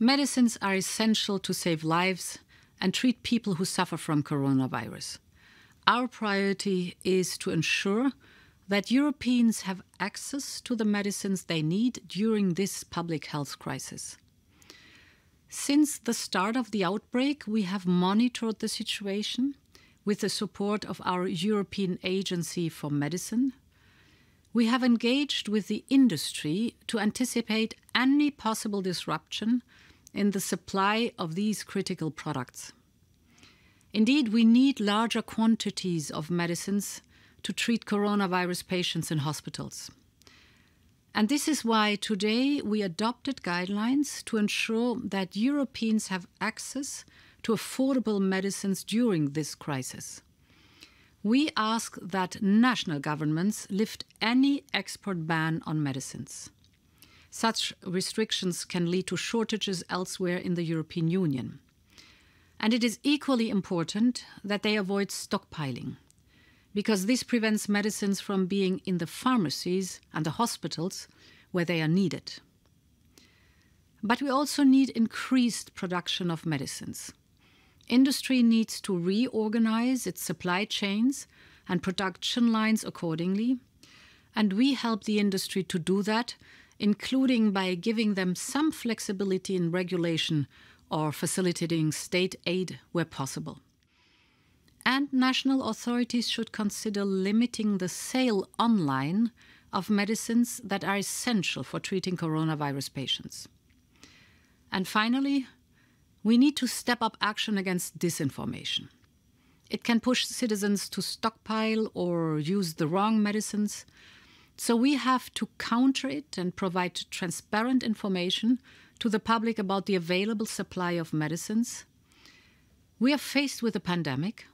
Medicines are essential to save lives and treat people who suffer from coronavirus. Our priority is to ensure that Europeans have access to the medicines they need during this public health crisis. Since the start of the outbreak, we have monitored the situation with the support of our European Agency for Medicine. We have engaged with the industry to anticipate any possible disruption in the supply of these critical products. Indeed, we need larger quantities of medicines to treat coronavirus patients in hospitals. And this is why today we adopted guidelines to ensure that Europeans have access to affordable medicines during this crisis. We ask that national governments lift any export ban on medicines. Such restrictions can lead to shortages elsewhere in the European Union. And it is equally important that they avoid stockpiling, because this prevents medicines from being in the pharmacies and the hospitals where they are needed. But we also need increased production of medicines. Industry needs to reorganize its supply chains and production lines accordingly, and we help the industry to do that, including by giving them some flexibility in regulation or facilitating state aid where possible. And national authorities should consider limiting the sale online of medicines that are essential for treating coronavirus patients. And finally, we need to step up action against disinformation. It can push citizens to stockpile or use the wrong medicines. So we have to counter it and provide transparent information to the public about the available supply of medicines. We are faced with a pandemic,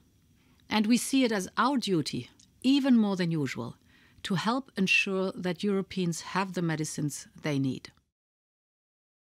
and we see it as our duty, even more than usual, to help ensure that Europeans have the medicines they need.